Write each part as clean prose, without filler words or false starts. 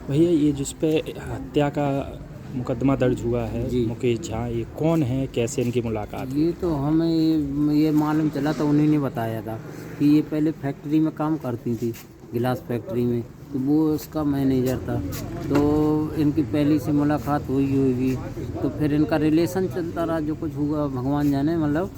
भैया ये जिस पे हत्या का मुकदमा दर्ज हुआ है जी। मुकेश झा, ये कौन है, कैसे इनकी मुलाकात? ये तो हमें ये मालूम चला था, उन्हीं ने बताया था कि ये पहले फैक्ट्री में काम करती थी, गिलास फैक्ट्री में, तो वो उसका मैनेजर था। तो इनकी पहली से मुलाकात हुई होगी, तो फिर इनका रिलेशन चलता रहा, जो कुछ हुआ भगवान जाने। मतलब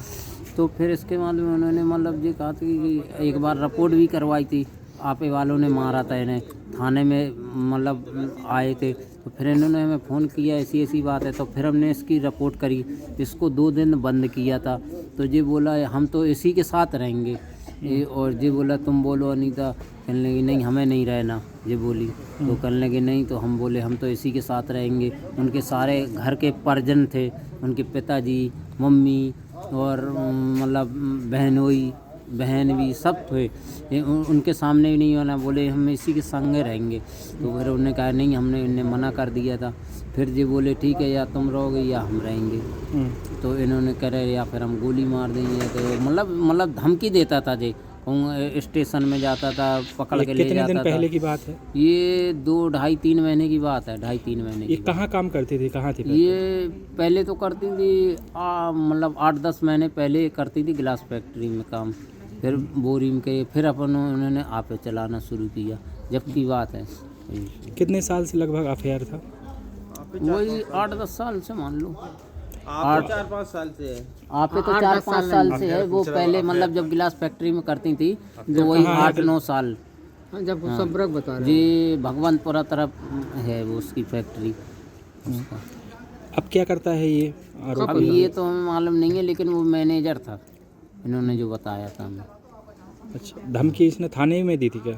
तो फिर इसके बाद में उन्होंने मतलब ये कहा था कि एक बार रिपोर्ट भी करवाई थी, आपे वालों ने मारा था इन्हें, थाने में मतलब आए थे। तो फिर इन्होंने हमें फ़ोन किया, ऐसी ऐसी बात है। तो फिर हमने इसकी रिपोर्ट करी, इसको 2 दिन बंद किया था। तो ये बोला हम तो इसी के साथ रहेंगे, और ये बोला तुम बोलो अनीता, कहने लगी नहीं हमें नहीं रहना, ये बोली। तो कहने लगे नहीं, तो हम बोले हम तो इसी के साथ रहेंगे। उनके सारे घर के परिजन थे, उनके पिताजी, मम्मी और मतलब बहनोई, बहन भी सब थे। उनके सामने भी नहीं होना, बोले हम इसी के संग रहेंगे। तो फिर उन्होंने कहा नहीं, हमने इन्हें मना कर दिया था। फिर ये बोले ठीक है, या तुम रहोगे या हम रहेंगे। तो इन्होंने कह रहे या फिर हम गोली मार देंगे। तो मतलब धमकी देता था जी, स्टेशन में जाता था, पकड़ के ले कितने दिन जाता था। पहले की बात है? ये 2 ढाई 3 महीने की बात है, 2.5-3 महीने ये की। कहाँ काम करती थी, कहाँ थी पहले? ये पहले तो करती थी मतलब 8-10 महीने पहले करती थी गिलास फैक्ट्री में काम। फिर बोरिंग के फिर अपन उन्होंने आपे चलाना शुरू किया, जब की बात है। कितने साल से लगभग अफेयर था? वही 8-10 साल से मान लो। आप 4-5 साल से है। आपे तो 4-5 साल से है। वो पहले मतलब जब गिलास फैक्ट्री में करती थी तो वही 8-9 साल। जब संपर्क बता रहे जी भगवंतपुरा तरफ है वो उसकी फैक्ट्री उसका। अब क्या करता है ये अब आरोपी? ये तो हमें मालूम नहीं है, लेकिन वो मैनेजर था, इन्होंने जो बताया था हमें। अच्छा, धमकी इसने थाने में दी थी क्या?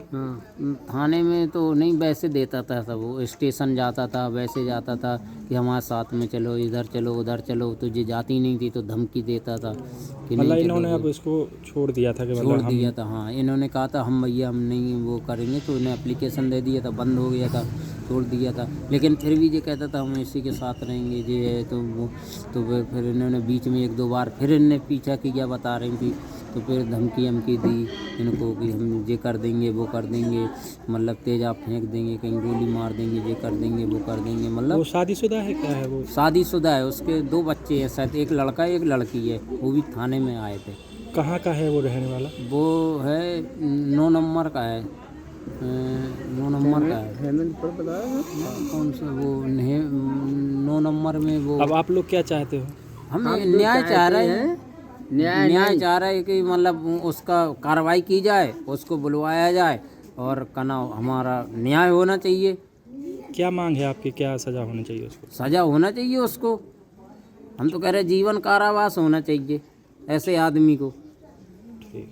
थाने में तो नहीं, वैसे देता था सब। वो स्टेशन जाता था, वैसे जाता था कि हमारे साथ में चलो, इधर चलो उधर चलो। तो ये जाती नहीं थी तो धमकी देता था कि मतलब नहीं इन्होंने अब चलोगे। इसको छोड़ दिया था कि छोड़ मतलब हम दिया था, हाँ। इन्होंने कहा था हम भैया हम नहीं वो करेंगे, तो इन्हें एप्लीकेशन दे दिया था, बंद हो गया था, छोड़ दिया था। लेकिन फिर भी ये कहता था हम इसी के साथ रहेंगे, ये है तो वो। तो फिर इन्होंने बीच में 1-2 बार फिर इनने पीछा किया, बता रही थी। तो फिर धमकी हमकी दी इनको कि हम ये कर देंगे, वो कर देंगे, मतलब तेज़ाब फेंक देंगे, कहीं गोली मार देंगे, ये कर देंगे, वो कर देंगे। वो मतलब शादीशुदा है, क्या है वो? शादीशुदा है, उसके 2 बच्चे हैं शायद, एक लड़का एक लड़की है। वो भी थाने में आए थे। कहाँ का है वो रहने वाला? वो है 9 नंबर का है, 9 नंबर का है। हेमंत पर बताया कौन सा वो 9 नंबर में वो। अब आप लोग क्या चाहते हो? हम न्याय चाह रहे हैं, न्याय चाह रहे हैं कि मतलब उसका कार्रवाई की जाए, उसको बुलवाया जाए, और कना हमारा न्याय होना चाहिए। क्या मांग है आपकी, क्या सजा होनी चाहिए उसको? सजा होना चाहिए उसको। हम तो कह रहे हैं जीवन कारावास होना चाहिए ऐसे आदमी को। ठीक।